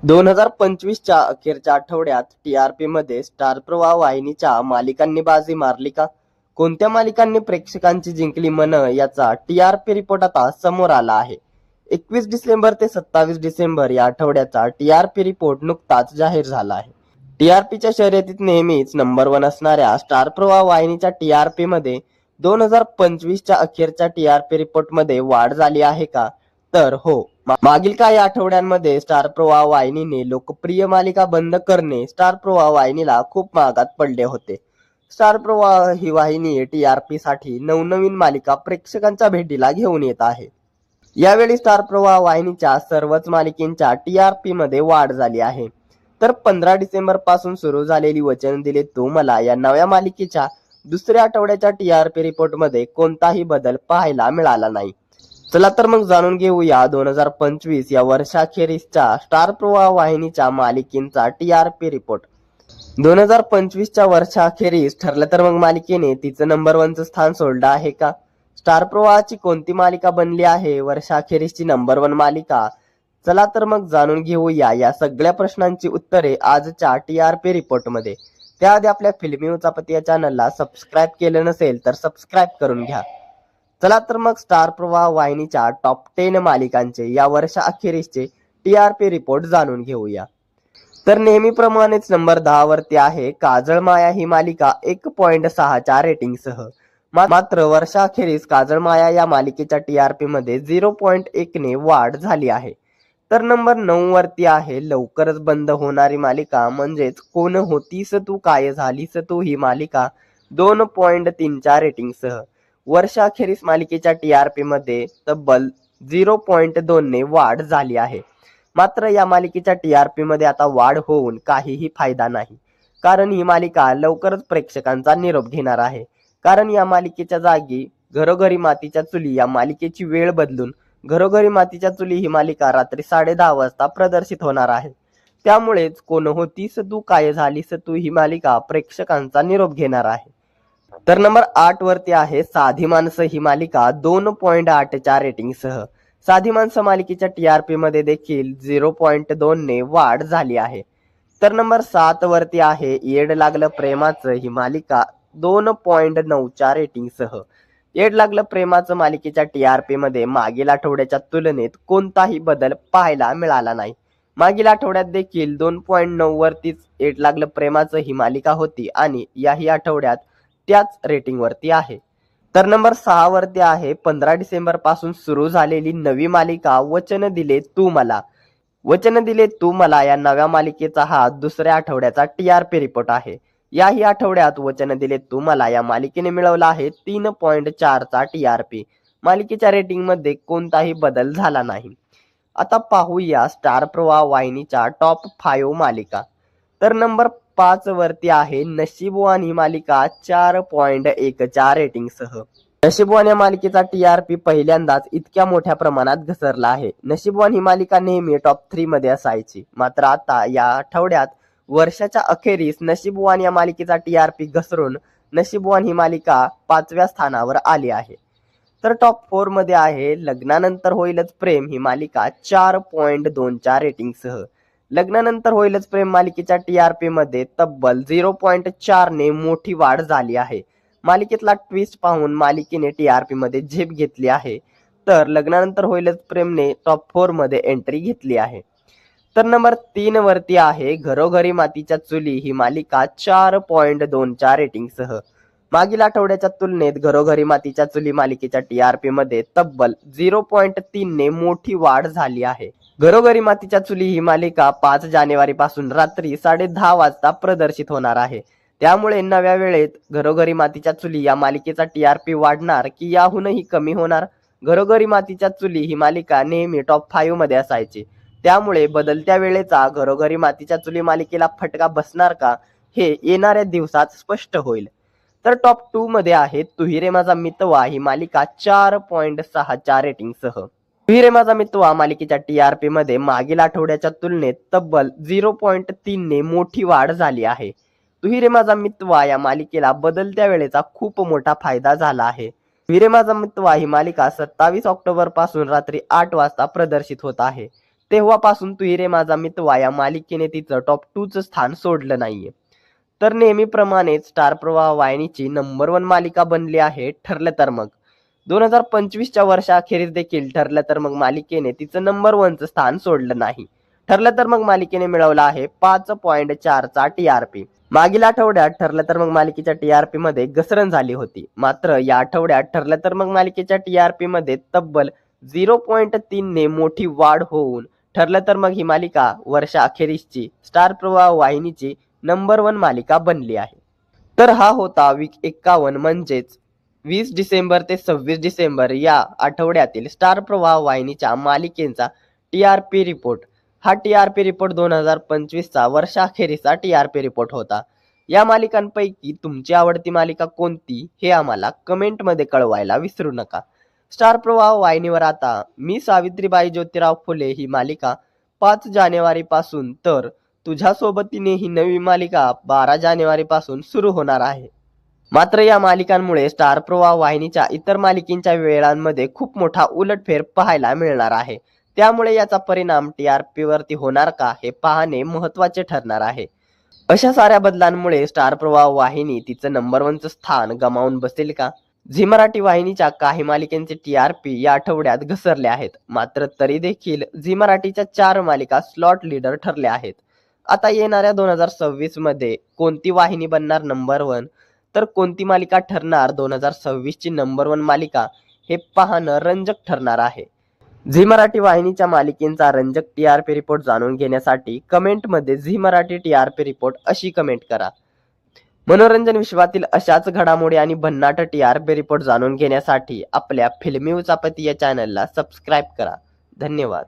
2025च्या अखेरच्या आठवड्यात टीआरपी मध्ये स्टार प्रवाह वाहिनीच्या मालिकांनी बाजी मारली का? कोणत्या मालिकांनी प्रेक्षकांची जिंकली मन याचा टीआरपी रिपोर्ट आता समोर आला आहे. 21 डिसेंबर ते 27 डिसेंबर या आठवड्याचा टीआरपी रिपोर्ट नुकताच जाहीर झाला आहे. टीआरपीच्या शर्यतीत नेहमीच नंबर 1 असणाऱ्या स्टार प्रवाह वाहिनीच्या टीआरपी मध्ये 2025च्या अखेरच्या टीआरपी रिपोर्ट मध्ये वाढ झाली आहे का? तर हो. मागील काही आठवड्यांमध्ये स्टार प्रवाह वाहिनीने लोकप्रिय मालिका बंद करणे स्टार प्रवाह वाहिनीला खूप महागात पडले होते. स्टार प्रवाह ही वाहिनी टीआरपी साठी नवनवीन मालिका प्रेक्षकांच्या भेटीला घेऊन येत आहे. यावेळी स्टार प्रवाह वाहिनीच्या सर्वच मालिकेच्या टीआरपी मध्ये वाढ झाली आहे. तर 15 डिसेंबर पासून सुरू झालेली वचन दिले तू मला या नव्या मालिकेच्या दुसऱ्या आठवड्याच्या टीआरपी रिपोर्ट मध्ये कोणताही बदल पाहायला मिळाला नाही. चला तर मग जाणून घेऊया 2025 या वर्षाखेरीसच्या स्टार प्रवाह वाहिनीच्या मालिकेचा टीआरपी रिपोर्ट. 2025च्या वर्षाखेरीस ठरलं तर मग मालिकेने तिचं नंबर 1चं स्थान सोडलं आहे का? स्टार प्रवाहाची कोणती मालिका बनली आहे वर्षाखेरीसची नंबर 1 मालिका? चला तर मग जाणून घेऊया या सगळ्या प्रश्नांची उत्तरे आजच्या टीआरपी रिपोर्ट मध्ये. त्याआधी आपल्या फिल्मी उचापती या चॅनलला सबस्क्राईब केलं नसेल तर सबस्क्राईब करून घ्या. चला तर मग स्टार प्रवाह वाहिनीच्या टॉप 10 मालिकांचे या वर्षाअखेरीसचे टीआरपी रिपोर्ट जाणून घेऊया. तर नेहमीप्रमाणेच नंबर 10 वरती आहे काजळ माया ही मालिका 1.6च्या रेटिंगसह. मात्र वर्षाअखेरीस काजळ माया या मालिकेच्या टीआरपी मध्ये 0.1 ने वाढ झाली आहे. तर नंबर 9 वरती आहे लवकरच बंद होणारी मालिका म्हणजेच कोण होतीस तू काय झालीस तू ही मालिका 2.3च्या रेटिंगसह. वर्षाअखेरीस मालिकेच्या टीआरपी मध्ये तब्बल 0.2 ने वाढ झाली आहे. मात्र या मालिकेच्या टीआरपी मध्ये आता वाढ होऊन काहीही फायदा नाही, कारण ही मालिका लवकरच प्रेक्षकांचा निरोप घेणार आहे. कारण या मालिकेच्या जागी घरोघरी मातीच्या चुली या मालिकेची वेळ बदलून घरोघरी मातीच्या चुली ही मालिका रात्री 10:30 वाजता प्रदर्शित होणार आहे. त्यामुळेच कोण होतीस तू काय झालीस तू ही मालिका प्रेक्षकांचा निरोप घेणार आहे. तर नंबर 8 वरती आहे साधी माणसं ही मालिका 2.8च्या रेटिंगसह. साधी माणसं मालिकेच्या टीआरपी मध्ये देखील 0.2 ने वाढ झाली आहे. तर नंबर 7 वरती आहे येड लागलं प्रेमाचं ही मालिका 2.9च्या रेटिंगसह. येड लागलं प्रेमाचं मालिकेच्या टीआरपी मध्ये मागील आठवड्याच्या तुलनेत कोणताही बदल पाहायला मिळाला नाही. मागील आठवड्यात देखील 2.9 वरतीच येड लागलं प्रेमाचं ही मालिका होती आणि याही आठवड्यात त्याच रेटिंग वरती आहे. तर नंबर 6 वरती आहे 15 डिसेंबर पासून सुरू झालेली नवी मालिका वचन दिले तू मला. वचन दिले तू मला या नव्या मालिकेचा हा दुसऱ्या आठवड्याचा टीआरपी रिपोर्ट आहे. याही आठवड्यात वचन दिले तू मला या मालिकेने मिळवला आहे 3.4चा टीआरपी. मालिकेच्या रेटिंग मध्ये कोणताही बदल झाला नाही. आता पाहूया स्टार प्रवाह वाहिनीच्या टॉप 5 मालिका. तर नंबर 5 वरती आहे नशीबवान ही मालिका 4.1च्या रेटिंगसह. नशीबवान या मालिकेचा टीआरपी पहिल्यांदाच इतक्या मोठ्या प्रमाणात घसरला आहे. नशीबवान ही मालिका नेहमी टॉप 3 मध्ये असायची, मात्र आता या आठवड्यात वर्षाच्या अखेरीस नशीबवान या मालिकेचा टीआरपी घसरून नशीबवान ही मालिका 5व्या स्थानावर आली आहे. तर टॉप 4 मध्ये आहे लग्नानंतर होईलच प्रेम ही मालिका 4.2च्या रेटिंगसह. लग्नानंतर होईलच प्रेम मालिकेच्या टीआरपी मध्ये तब्बल 0.4 ने मोठी वाढ झाली आहे. मालिकेतला ट्विस्ट पाहून मालिकेने टीआरपी मध्ये झेप घेतली आहे. तर लग्नानंतर होईलच प्रेमने टॉप 4 मध्ये एंट्री घेतली आहे. तर नंबर 3 वरती आहे घरोघरी मातीच्या चुली ही मालिका 4.2च्या रेटिंगसह. मागील आठवड्याच्या तुलनेत घरोघरी मातीच्या चुली मालिकेच्या टीआरपी मध्ये तब्बल 0.3 ने मोठी वाढ झाली आहे. घरोघरी मातीच्या चुली ही मालिका 5 जानेवारी पासून रात्री 10:30 वाजता प्रदर्शित होणार आहे. त्यामुळे नव्या वेळेत घरोघरी मातीच्या चुली या मालिकेचा टीआरपी वाढणार की याहूनही कमी होणार? घरोघरी मातीच्या चुली ही मालिका नेहमी टॉप 5 मध्ये असायची, त्यामुळे बदलत्या वेळेचा घरोघरी मातीच्या चुली मालिकेला फटका बसणार का हे येणाऱ्या दिवसात स्पष्ट होईल. तर टॉप 2 मध्ये आहे तू ही रे माझा मितवा ही मालिका 4.6च्या रेटिंगसह. तू ही रे माझा मितवा मालिकेच्या टीआरपी मध्ये मागील आठवड्याच्या तुलनेत तब्बल 0.3 ने मोठी वाढ झाली आहे. तू ही रे माझा मितवा या मालिकेला बदलत्या वेळेचा खूप मोठा फायदा झाला आहे. तू ही रे माझा मितवा ही मालिका 27 ऑक्टोबर पासून रात्री 8 वाजता प्रदर्शित होत आहे. तेव्हापासून तू रे माझा मितवा या मालिकेने तिचं टॉप 2चं स्थान सोडलं नाहीये. तर नेहमीप्रमाणेच स्टार प्रवाह वाहिनीची नंबर 1 मालिका बनली आहे ठरलं तर मग. 2025च्या वर्षाअखेरीस देखील ठरलं तर मग मालिकेने तिचं नंबर 1चं स्थान सोडलं नाही. ठरलं तर मग मालिकेने मिळवला आहे 5.4चा TRP. मागील आठवड्यात ठरलं तर मग मालिकेच्या TRP मध्ये घसरण झाली होती. मात्र या आठवड्यात ठरलं तर मग मालिकेच्या TRP मध्ये तब्बल 0.3 ने मोठी वाढ होऊन ठरलं तर मग ही मालिका वर्षाअखेरीसची स्टार प्रवाह वाहिनीची नंबर 1 मालिका बनली आहे. तर हा होता वीक 51 म्हणजेच 20 डिसेंबर ते 26 डिसेंबर या आठवड्यातील स्टार प्रवाह वाहिनीच्या मालिकेचा TRP रिपोर्ट. हा TRP रिपोर्ट 2025चा वर्षाअखेरीचा TRP रिपोर्ट होता. या मालिकांपैकी तुमची आवडती मालिका कोणती हे आम्हाला कमेंटमध्ये कळवायला विसरू नका. स्टार प्रवाह वाहिनीवर आता मी सावित्रीबाई ज्योतिराव फुले ही मालिका 5 जानेवारी पासून तर तुझ्या सोबतीने ही नवी मालिका 12 जानेवारी पासून सुरू होणार आहे. मात्र या मालिकांमुळे स्टार प्रवाह वाहिनीच्या इतर मालिकांच्या वेळांमध्ये खूप मोठा उलटफेर पाहायला मिळणार आहे. त्यामुळे याचा परिणाम TRP वरती होणार का हे पाहणे महत्त्वाचे ठरणार आहे. अशा साऱ्या बदलांमुळे स्टार प्रवाह वाहिनी तिचं नंबर 1चं स्थान गमावून बसेल का? झी मराठी वाहिनीच्या काही मालिकांचे TRP या आठवड्यात घसरले आहेत. मात्र तरी देखील झी मराठीच्या 4 मालिका स्लॉट लीडर ठरल्या आहेत. आता येणाऱ्या 2026 मध्ये कोणती वाहिनी बनणार नंबर 1 तर कोणती मालिका ठरणार 2026 ची नंबर 1 मालिका हे पाहणं रंजक ठरणार आहे. झी मराठी वाहिनीच्या मालिकेचा रंजक TRP रिपोर्ट जाणून घेण्यासाठी कमेंटमध्ये झी मराठी TRP रिपोर्ट अशी कमेंट करा. मनोरंजन विश्वातील अशाच घडामोडी आणि भन्नाट TRP रिपोर्ट जाणून घेण्यासाठी आपल्या फिल्मी उचापती या चॅनलला सबस्क्राईब करा. धन्यवाद.